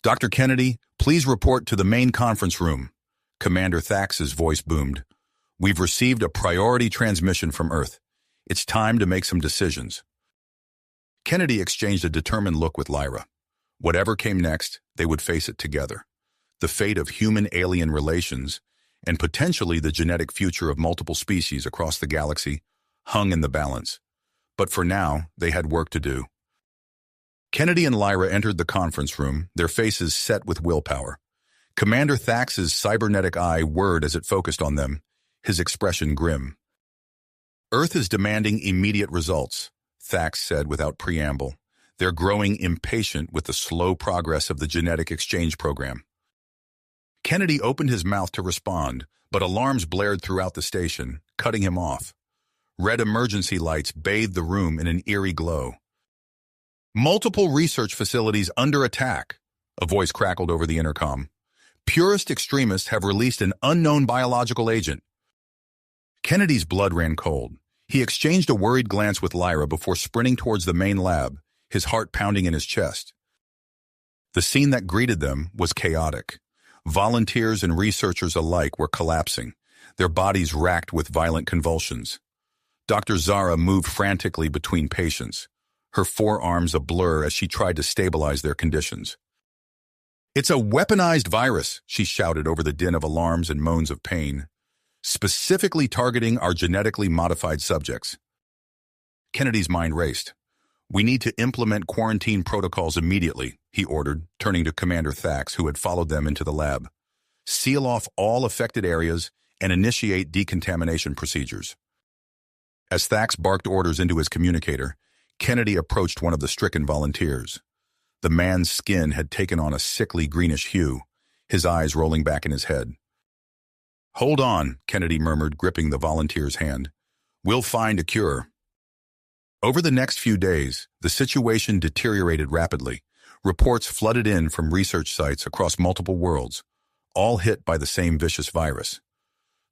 "Dr. Kennedy, please report to the main conference room." Commander Thax's voice boomed. "We've received a priority transmission from Earth. It's time to make some decisions." Kennedy exchanged a determined look with Lyra. Whatever came next, they would face it together. The fate of human-alien relations, and potentially the genetic future of multiple species across the galaxy, hung in the balance. But for now, they had work to do. Kennedy and Lyra entered the conference room, their faces set with willpower. Commander Thax's cybernetic eye whirred as it focused on them, his expression grim. "Earth is demanding immediate results," Thax said without preamble. "They're growing impatient with the slow progress of the genetic exchange program." Kennedy opened his mouth to respond, but alarms blared throughout the station, cutting him off. Red emergency lights bathed the room in an eerie glow. "Multiple research facilities under attack," A voice crackled over the intercom. Purist extremists have released an unknown biological agent. Kennedy's blood ran cold. He exchanged a worried glance with Lyra before sprinting towards the main lab, his heart pounding in his chest. The scene that greeted them was chaotic. Volunteers and researchers alike were collapsing, their bodies racked with violent convulsions. Dr. Zara moved frantically between patients, her forearms a blur as she tried to stabilize their conditions. "It's a weaponized virus," she shouted over the din of alarms and moans of pain, "specifically targeting our genetically modified subjects." Kennedy's mind raced. "We need to implement quarantine protocols immediately," he ordered, turning to Commander Thax, who had followed them into the lab. "Seal off all affected areas and initiate decontamination procedures." As Thax barked orders into his communicator, Kennedy approached one of the stricken volunteers. The man's skin had taken on a sickly greenish hue, his eyes rolling back in his head. "Hold on," Kennedy murmured, gripping the volunteer's hand. "We'll find a cure." Over the next few days, the situation deteriorated rapidly. Reports flooded in from research sites across multiple worlds, all hit by the same vicious virus.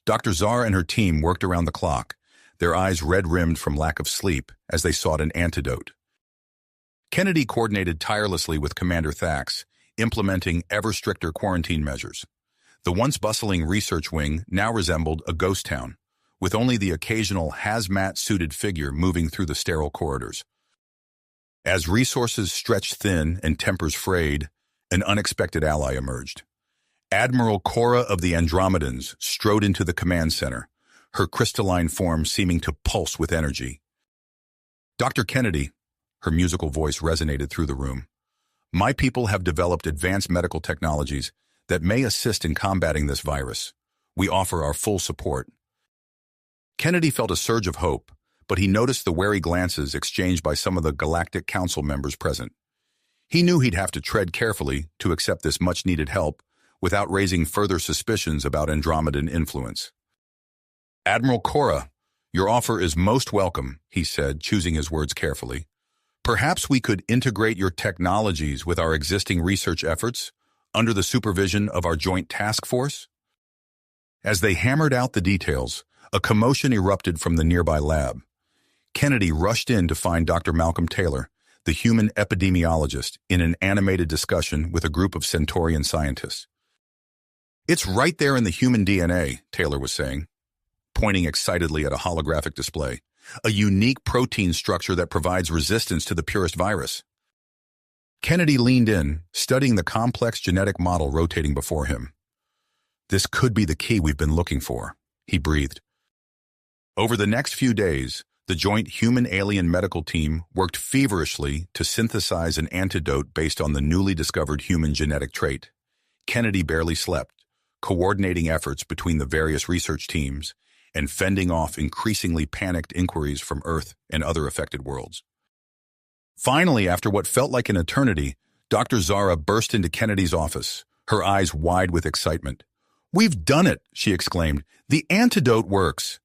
Dr. Zara and her team worked around the clock, their eyes red-rimmed from lack of sleep as they sought an antidote. Kennedy coordinated tirelessly with Commander Thax, implementing ever-stricter quarantine measures. The once bustling research wing now resembled a ghost town, with only the occasional hazmat-suited figure moving through the sterile corridors. As resources stretched thin and tempers frayed, an unexpected ally emerged. Admiral Cora of the Andromedans strode into the command center, her crystalline form seeming to pulse with energy. "Dr. Kennedy," her musical voice resonated through the room, "my people have developed advanced medical technologies that may assist in combating this virus. We offer our full support." Kennedy felt a surge of hope, but he noticed the wary glances exchanged by some of the Galactic Council members present. He knew he'd have to tread carefully to accept this much-needed help without raising further suspicions about Andromedan influence. "Admiral Cora, your offer is most welcome," he said, choosing his words carefully. "Perhaps we could integrate your technologies with our existing research efforts under the supervision of our joint task force?" As they hammered out the details, a commotion erupted from the nearby lab. Kennedy rushed in to find Dr. Malcolm Taylor, the human epidemiologist, in an animated discussion with a group of Centaurian scientists. "It's right there in the human DNA," Taylor was saying, pointing excitedly at a holographic display, "a unique protein structure that provides resistance to the purest virus." Kennedy leaned in, studying the complex genetic model rotating before him. "This could be the key we've been looking for," he breathed. Over the next few days, the joint human-alien medical team worked feverishly to synthesize an antidote based on the newly discovered human genetic trait. Kennedy barely slept, coordinating efforts between the various research teams and fending off increasingly panicked inquiries from Earth and other affected worlds. Finally, after what felt like an eternity, Dr. Zara burst into Kennedy's office, her eyes wide with excitement. "We've done it," she exclaimed. "The antidote works."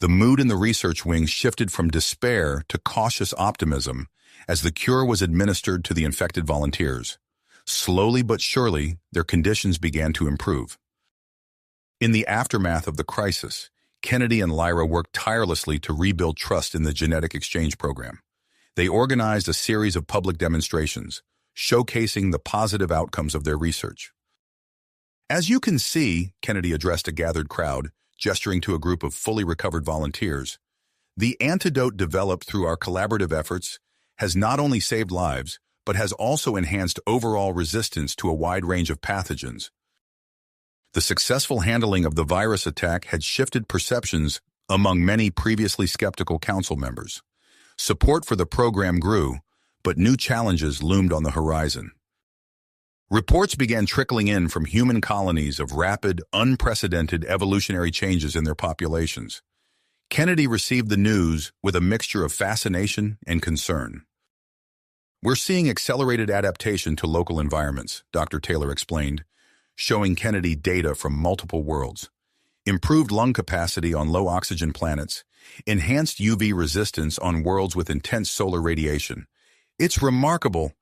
The mood in the research wing shifted from despair to cautious optimism as the cure was administered to the infected volunteers. Slowly but surely, their conditions began to improve. In the aftermath of the crisis, Kennedy and Lyra worked tirelessly to rebuild trust in the genetic exchange program. They organized a series of public demonstrations, showcasing the positive outcomes of their research. "As you can see," Kennedy addressed a gathered crowd, gesturing to a group of fully recovered volunteers, "the antidote developed through our collaborative efforts has not only saved lives, but has also enhanced overall resistance to a wide range of pathogens." The successful handling of the virus attack had shifted perceptions among many previously skeptical council members. Support for the program grew, but new challenges loomed on the horizon. Reports began trickling in from human colonies of rapid, unprecedented evolutionary changes in their populations. Kennedy received the news with a mixture of fascination and concern. "We're seeing accelerated adaptation to local environments," Dr. Taylor explained, showing Kennedy data from multiple worlds. "Improved lung capacity on low-oxygen planets, enhanced UV resistance on worlds with intense solar radiation. It's remarkable,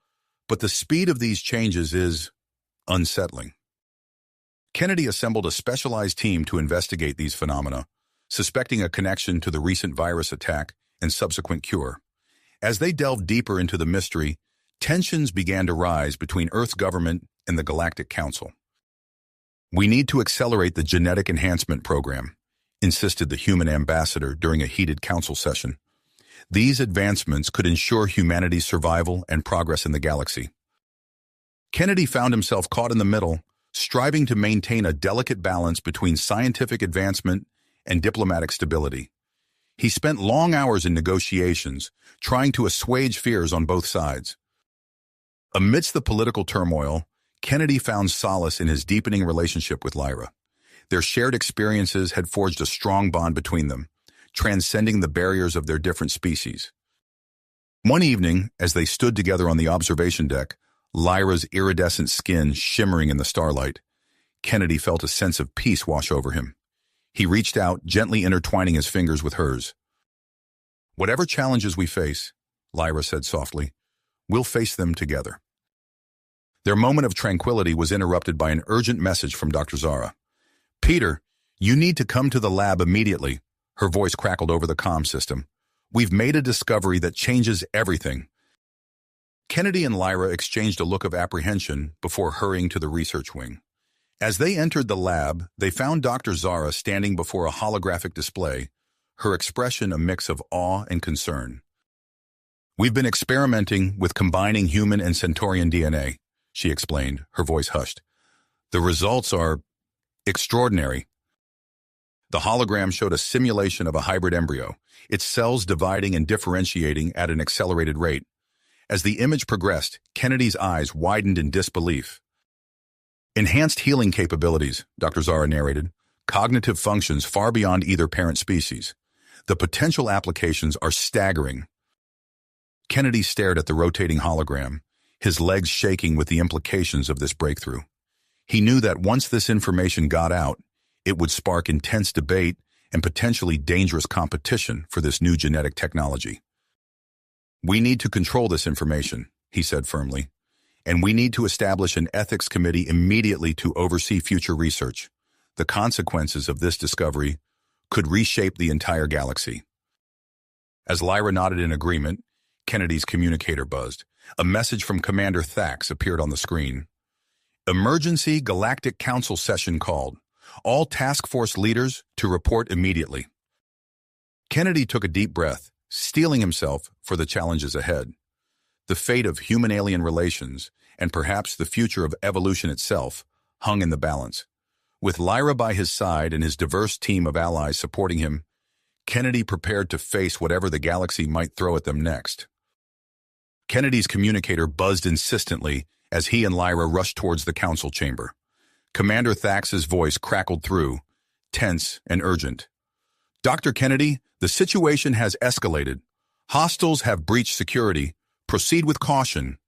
But the speed of these changes is unsettling. Kennedy assembled a specialized team to investigate these phenomena, suspecting a connection to the recent virus attack and subsequent cure. As they delved deeper into the mystery, tensions began to rise between Earth's government and the Galactic Council. "We need to accelerate the genetic enhancement program," insisted the human ambassador during a heated council session. "These advancements could ensure humanity's survival and progress in the galaxy." Kennedy found himself caught in the middle, striving to maintain a delicate balance between scientific advancement and diplomatic stability. He spent long hours in negotiations, trying to assuage fears on both sides. Amidst the political turmoil, Kennedy found solace in his deepening relationship with Lyra. Their shared experiences had forged a strong bond between them, transcending the barriers of their different species. One evening, as they stood together on the observation deck, Lyra's iridescent skin shimmering in the starlight, Kennedy felt a sense of peace wash over him. He reached out, gently intertwining his fingers with hers. "Whatever challenges we face," Lyra said softly, "we'll face them together." Their moment of tranquility was interrupted by an urgent message from Dr. Zara. "Peter, you need to come to the lab immediately," her voice crackled over the comm system. "We've made a discovery that changes everything." Kennedy and Lyra exchanged a look of apprehension before hurrying to the research wing. As they entered the lab, they found Dr. Zara standing before a holographic display, her expression a mix of awe and concern. "We've been experimenting with combining human and Centaurian DNA," she explained, her voice hushed. "The results are extraordinary." The hologram showed a simulation of a hybrid embryo, its cells dividing and differentiating at an accelerated rate. As the image progressed, Kennedy's eyes widened in disbelief. "Enhanced healing capabilities," Dr. Zara narrated, "cognitive functions far beyond either parent species. The potential applications are staggering." Kennedy stared at the rotating hologram, his legs shaking with the implications of this breakthrough. He knew that once this information got out, it would spark intense debate and potentially dangerous competition for this new genetic technology. "We need to control this information," he said firmly, "and we need to establish an ethics committee immediately to oversee future research. The consequences of this discovery could reshape the entire galaxy." As Lyra nodded in agreement, Kennedy's communicator buzzed. A message from Commander Thax appeared on the screen. "Emergency Galactic Council session called. All task force leaders to report immediately." Kennedy took a deep breath, steeling himself for the challenges ahead. The fate of human-alien relations, and perhaps the future of evolution itself, hung in the balance. With Lyra by his side and his diverse team of allies supporting him, Kennedy prepared to face whatever the galaxy might throw at them next. Kennedy's communicator buzzed insistently as he and Lyra rushed towards the council chamber. Commander Thax's voice crackled through, tense and urgent. "Dr. Kennedy, the situation has escalated. Hostiles have breached security. Proceed with caution."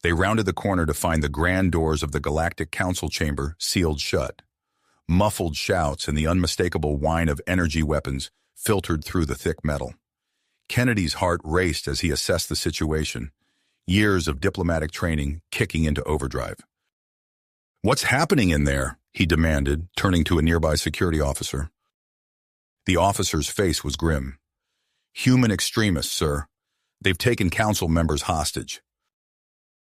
They rounded the corner to find the grand doors of the Galactic Council chamber sealed shut. Muffled shouts and the unmistakable whine of energy weapons filtered through the thick metal. Kennedy's heart raced as he assessed the situation, years of diplomatic training kicking into overdrive. "What's happening in there?" he demanded, turning to a nearby security officer. The officer's face was grim. "Human extremists, sir. They've taken council members hostage."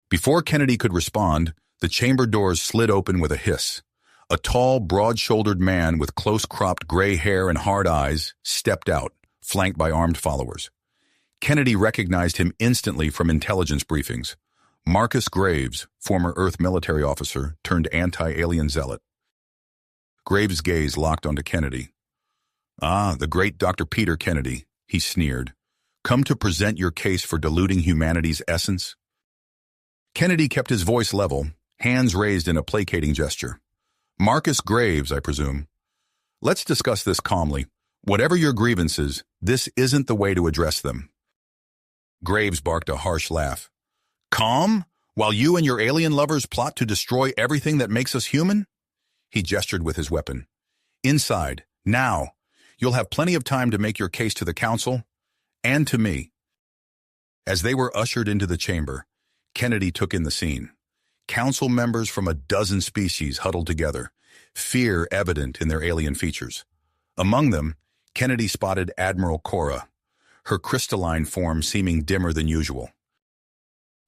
Before Kennedy could respond, the chamber doors slid open with a hiss. A tall, broad-shouldered man with close-cropped gray hair and hard eyes stepped out, flanked by armed followers. Kennedy recognized him instantly from intelligence briefings. Marcus Graves, former Earth military officer turned anti-alien zealot. Graves' gaze locked onto Kennedy. "Ah, the great Dr. Peter Kennedy," he sneered. "Come to present your case for diluting humanity's essence?" Kennedy kept his voice level, hands raised in a placating gesture. "Marcus Graves, I presume. Let's discuss this calmly. Whatever your grievances, this isn't the way to address them." Graves barked a harsh laugh. "Calm? While you and your alien lovers plot to destroy everything that makes us human?" He gestured with his weapon. "Inside, now. You'll have plenty of time to make your case to the council and to me." As they were ushered into the chamber, Kennedy took in the scene. Council members from a dozen species huddled together, fear evident in their alien features. Among them, Kennedy spotted Admiral Cora, her crystalline form seeming dimmer than usual.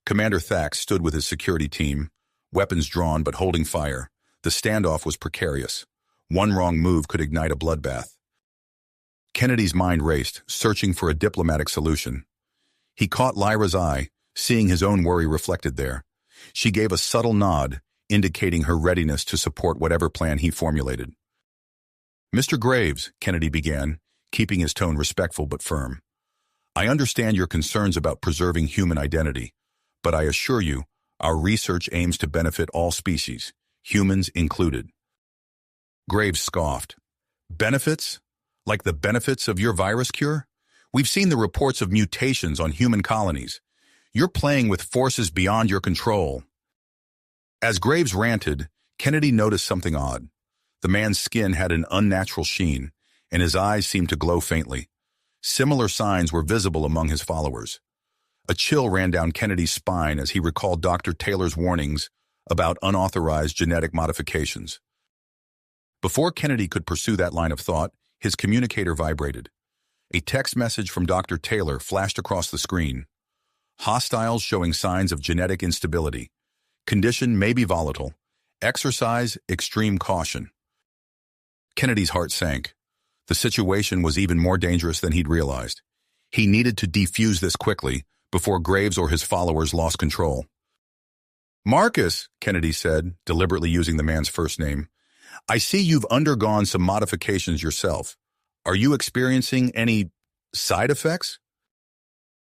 Commander Thax stood with his security team, weapons drawn but holding fire. The standoff was precarious. One wrong move could ignite a bloodbath. Kennedy's mind raced, searching for a diplomatic solution. He caught Lyra's eye, seeing his own worry reflected there. She gave a subtle nod, indicating her readiness to support whatever plan he formulated. "Mr. Graves," Kennedy began, keeping his tone respectful but firm, "I understand your concerns about preserving human identity, but I assure you, our research aims to benefit all species, humans included." Graves scoffed. "Benefits? Like the benefits of your virus cure? We've seen the reports of mutations on human colonies. You're playing with forces beyond your control." As Graves ranted, Kennedy noticed something odd. The man's skin had an unnatural sheen, and his eyes seemed to glow faintly. Similar signs were visible among his followers. A chill ran down Kennedy's spine as he recalled Dr. Taylor's warnings about unauthorized genetic modifications. Before Kennedy could pursue that line of thought, his communicator vibrated. A text message from Dr. Taylor flashed across the screen. "Hostiles showing signs of genetic instability. Condition may be volatile. Exercise extreme caution." Kennedy's heart sank. The situation was even more dangerous than he'd realized. He needed to defuse this quickly before Graves or his followers lost control. "Marcus," Kennedy said, deliberately using the man's first name, "I see you've undergone some modifications yourself. Are you experiencing any side effects?"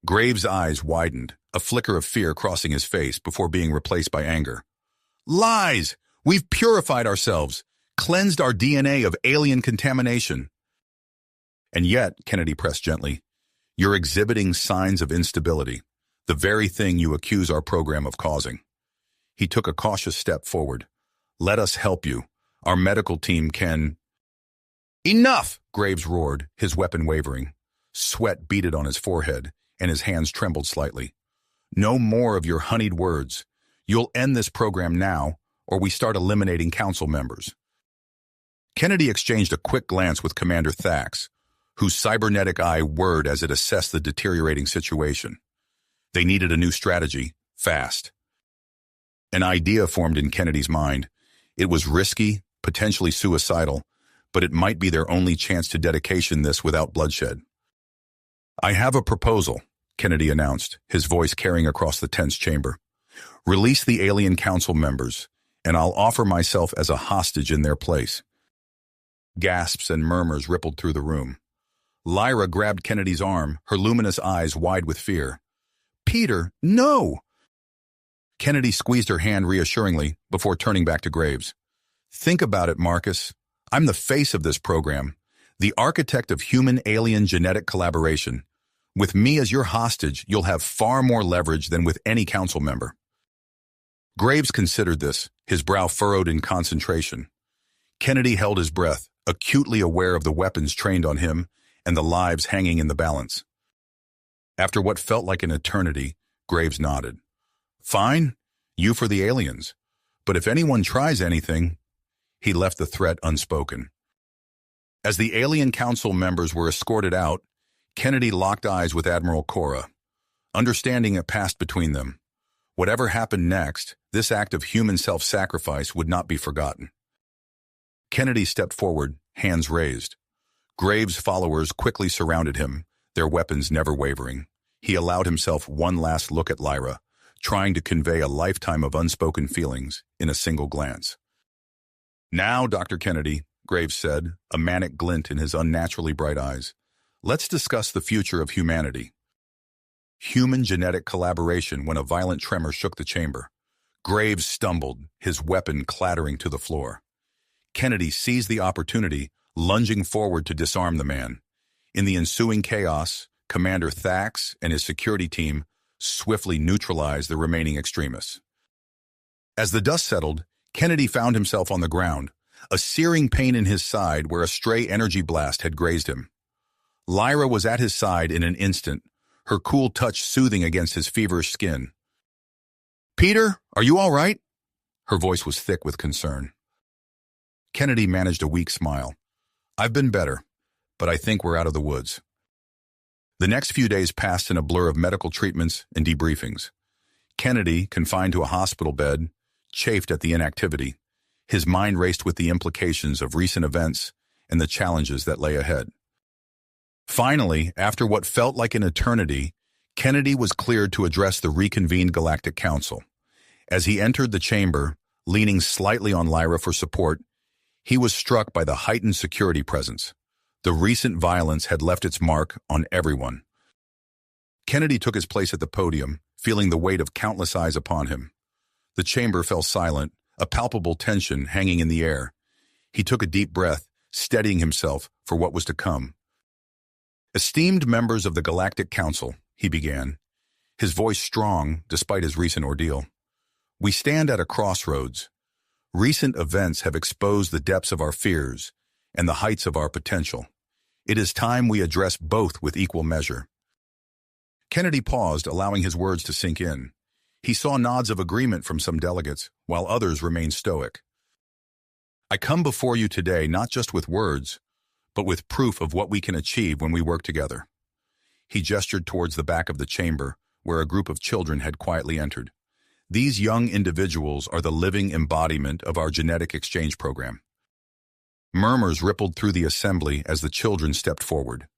Graves' eyes widened, a flicker of fear crossing his face before being replaced by anger. "Lies! We've purified ourselves, cleansed our DNA of alien contamination." "And yet," Kennedy pressed gently, "you're exhibiting signs of instability, the very thing you accuse our program of causing." He took a cautious step forward. "Let us help you. Our medical team can—" "Enough!" Graves roared, his weapon wavering. Sweat beaded on his forehead, and his hands trembled slightly. "No more of your honeyed words. You'll end this program now, or we start eliminating council members." Kennedy exchanged a quick glance with Commander Thax, whose cybernetic eye whirred as it assessed the deteriorating situation. They needed a new strategy, fast. An idea formed in Kennedy's mind. It was risky, potentially suicidal, but it might be their only chance to dedication this without bloodshed. "I have a proposal," Kennedy announced, his voice carrying across the tense chamber. "Release the alien council members, and I'll offer myself as a hostage in their place." Gasps and murmurs rippled through the room. Lyra grabbed Kennedy's arm, her luminous eyes wide with fear. "Peter, no!" Kennedy squeezed her hand reassuringly before turning back to Graves. "Think about it, Marcus. I'm the face of this program, the architect of human-alien genetic collaboration. With me as your hostage, you'll have far more leverage than with any council member." Graves considered this, his brow furrowed in concentration. Kennedy held his breath, acutely aware of the weapons trained on him and the lives hanging in the balance. After what felt like an eternity, Graves nodded. "Fine, you for the aliens. But if anyone tries anything—" He left the threat unspoken. As the alien council members were escorted out, Kennedy locked eyes with Admiral Cora. Understanding it passed between them. Whatever happened next, this act of human self-sacrifice would not be forgotten. Kennedy stepped forward, hands raised. Graves' followers quickly surrounded him, their weapons never wavering. He allowed himself one last look at Lyra, trying to convey a lifetime of unspoken feelings in a single glance. "Now, Dr. Kennedy," Graves said, a manic glint in his unnaturally bright eyes, "let's discuss the future of humanity." Human genetic collaboration when a violent tremor shook the chamber. Graves stumbled, his weapon clattering to the floor. Kennedy seized the opportunity, lunging forward to disarm the man. In the ensuing chaos, Commander Thax and his security team swiftly neutralized the remaining extremists. As the dust settled, Kennedy found himself on the ground, a searing pain in his side where a stray energy blast had grazed him. Lyra was at his side in an instant, her cool touch soothing against his feverish skin. Peter, are you all right? Her voice was thick with concern. Kennedy managed a weak smile. I've been better, but I think we're out of the woods. The next few days passed in a blur of medical treatments and debriefings. Kennedy, confined to a hospital bed, chafed at the inactivity. His mind raced with the implications of recent events and the challenges that lay ahead. Finally, after what felt like an eternity, Kennedy was cleared to address the reconvened Galactic Council. As he entered the chamber, leaning slightly on Lyra for support, he was struck by the heightened security presence. The recent violence had left its mark on everyone. Kennedy took his place at the podium, feeling the weight of countless eyes upon him. The chamber fell silent, a palpable tension hanging in the air. He took a deep breath, steadying himself for what was to come. Esteemed members of the Galactic Council, he began, his voice strong despite his recent ordeal. We stand at a crossroads. Recent events have exposed the depths of our fears and the heights of our potential. It is time we address both with equal measure. Kennedy paused, allowing his words to sink in. He saw nods of agreement from some delegates, while others remained stoic. I come before you today not just with words, but with proof of what we can achieve when we work together. He gestured towards the back of the chamber, where a group of children had quietly entered. These young individuals are the living embodiment of our genetic exchange program. Murmurs rippled through the assembly as the children stepped forward.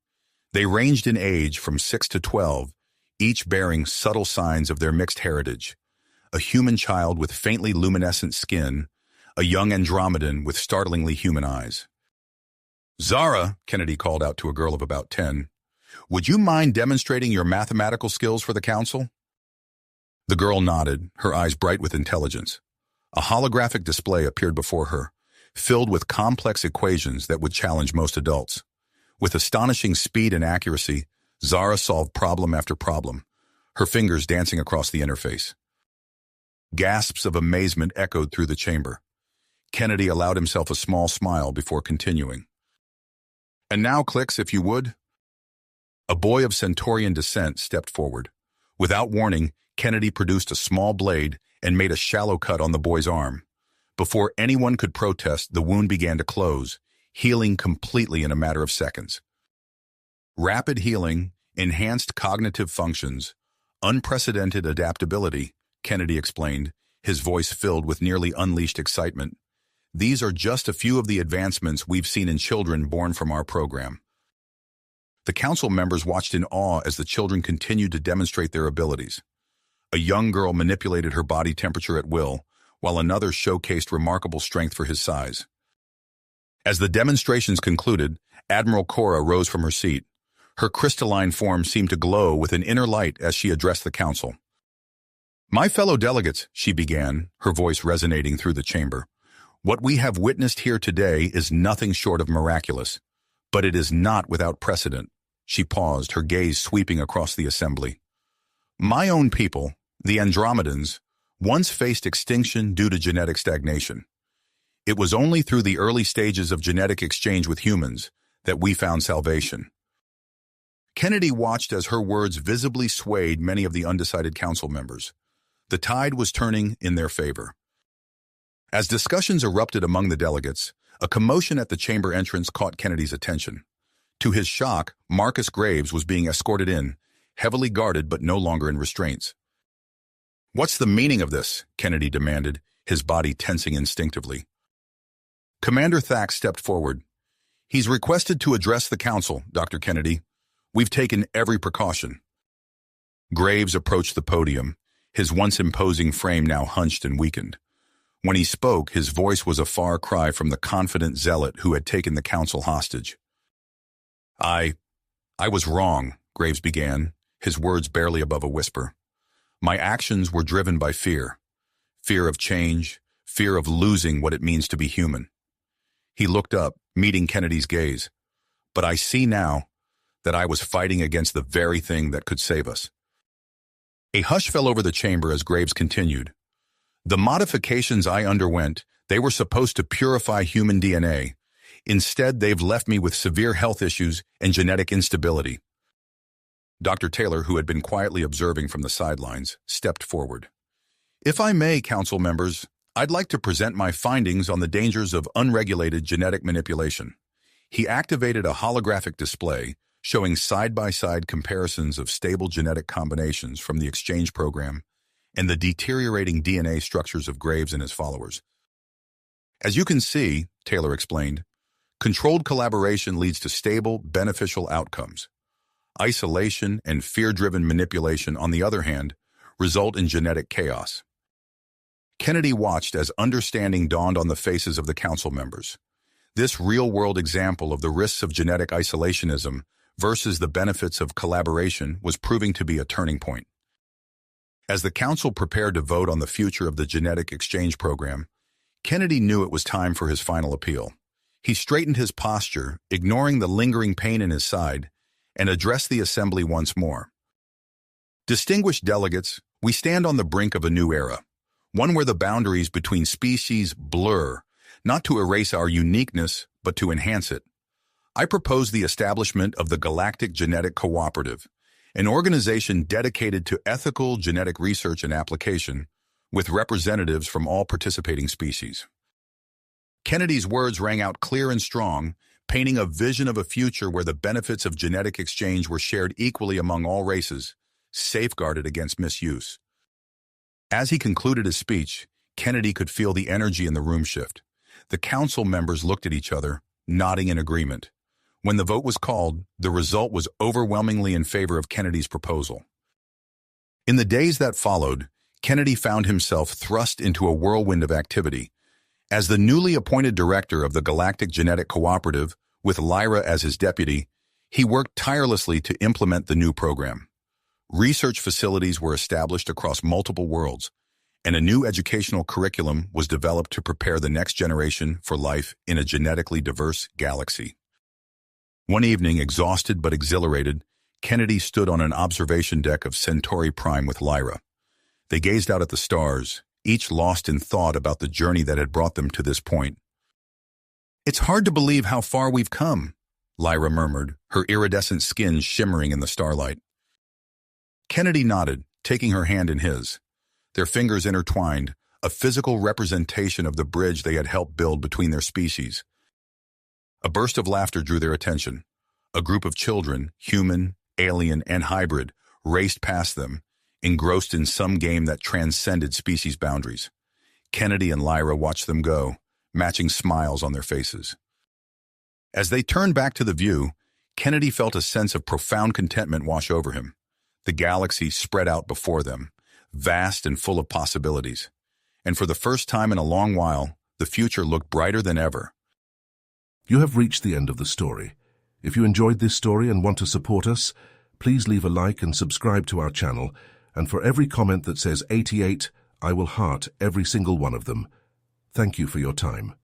They ranged in age from 6 to 12, each bearing subtle signs of their mixed heritage. A human child with faintly luminescent skin, a young Andromedan with startlingly human eyes. Zara, Kennedy called out to a girl of about 10, would you mind demonstrating your mathematical skills for the council? The girl nodded, her eyes bright with intelligence. A holographic display appeared before her, filled with complex equations that would challenge most adults. With astonishing speed and accuracy, Zara solved problem after problem, her fingers dancing across the interface. Gasps of amazement echoed through the chamber. Kennedy allowed himself a small smile before continuing. And now, Clicks, if you would. A boy of Centaurian descent stepped forward. Without warning, Kennedy produced a small blade and made a shallow cut on the boy's arm. Before anyone could protest, the wound began to close, healing completely in a matter of seconds. Rapid healing, enhanced cognitive functions, unprecedented adaptability, Kennedy explained, his voice filled with nearly unleashed excitement. These are just a few of the advancements we've seen in children born from our program. The council members watched in awe as the children continued to demonstrate their abilities. A young girl manipulated her body temperature at will, while another showcased remarkable strength for his size. As the demonstrations concluded, Admiral Cora rose from her seat. Her crystalline form seemed to glow with an inner light as she addressed the council. My fellow delegates, she began, her voice resonating through the chamber. What we have witnessed here today is nothing short of miraculous, but it is not without precedent. She paused, her gaze sweeping across the assembly. My own people, the Andromedans, once faced extinction due to genetic stagnation. It was only through the early stages of genetic exchange with humans that we found salvation. Kennedy watched as her words visibly swayed many of the undecided council members. The tide was turning in their favor. As discussions erupted among the delegates, a commotion at the chamber entrance caught Kennedy's attention. To his shock, Marcus Graves was being escorted in, heavily guarded but no longer in restraints. What's the meaning of this? Kennedy demanded, his body tensing instinctively. Commander Thack stepped forward. He's requested to address the council, Dr. Kennedy. We've taken every precaution. Graves approached the podium, his once imposing frame now hunched and weakened. When he spoke, his voice was a far cry from the confident zealot who had taken the council hostage. I was wrong, Graves began, his words barely above a whisper. My actions were driven by fear. Fear of change, fear of losing what it means to be human. He looked up, meeting Kennedy's gaze. But I see now that I was fighting against the very thing that could save us. A hush fell over the chamber as Graves continued. The modifications I underwent, they were supposed to purify human DNA. Instead, they've left me with severe health issues and genetic instability. Dr. Taylor, who had been quietly observing from the sidelines, stepped forward. If I may, Council members, I'd like to present my findings on the dangers of unregulated genetic manipulation. He activated a holographic display showing side-by-side comparisons of stable genetic combinations from the exchange program and the deteriorating DNA structures of Graves and his followers. As you can see, Taylor explained, controlled collaboration leads to stable, beneficial outcomes. Isolation and fear-driven manipulation, on the other hand, result in genetic chaos. Kennedy watched as understanding dawned on the faces of the council members. This real-world example of the risks of genetic isolationism versus the benefits of collaboration was proving to be a turning point. As the council prepared to vote on the future of the genetic exchange program, Kennedy knew it was time for his final appeal. He straightened his posture, ignoring the lingering pain in his side, and addressed the assembly once more. Distinguished delegates, we stand on the brink of a new era, one where the boundaries between species blur, not to erase our uniqueness, but to enhance it. I propose the establishment of the Galactic Genetic Cooperative, an organization dedicated to ethical genetic research and application, with representatives from all participating species. Kennedy's words rang out clear and strong, painting a vision of a future where the benefits of genetic exchange were shared equally among all races, safeguarded against misuse. As he concluded his speech, Kennedy could feel the energy in the room shift. The council members looked at each other, nodding in agreement. When the vote was called, the result was overwhelmingly in favor of Kennedy's proposal. In the days that followed, Kennedy found himself thrust into a whirlwind of activity. As the newly appointed director of the Galactic Genetic Cooperative, with Lyra as his deputy, he worked tirelessly to implement the new program. Research facilities were established across multiple worlds, and a new educational curriculum was developed to prepare the next generation for life in a genetically diverse galaxy. One evening, exhausted but exhilarated, Kennedy stood on an observation deck of Centauri Prime with Lyra. They gazed out at the stars, each lost in thought about the journey that had brought them to this point. "It's hard to believe how far we've come," Lyra murmured, her iridescent skin shimmering in the starlight. Kennedy nodded, taking her hand in his. Their fingers intertwined, a physical representation of the bridge they had helped build between their species. A burst of laughter drew their attention. A group of children, human, alien, and hybrid, raced past them, engrossed in some game that transcended species boundaries. Kennedy and Lyra watched them go, matching smiles on their faces. As they turned back to the view, Kennedy felt a sense of profound contentment wash over him. The galaxy spread out before them, vast and full of possibilities. And for the first time in a long while, the future looked brighter than ever. You have reached the end of the story. If you enjoyed this story and want to support us, please leave a like and subscribe to our channel. And for every comment that says 88, I will heart every single one of them. Thank you for your time.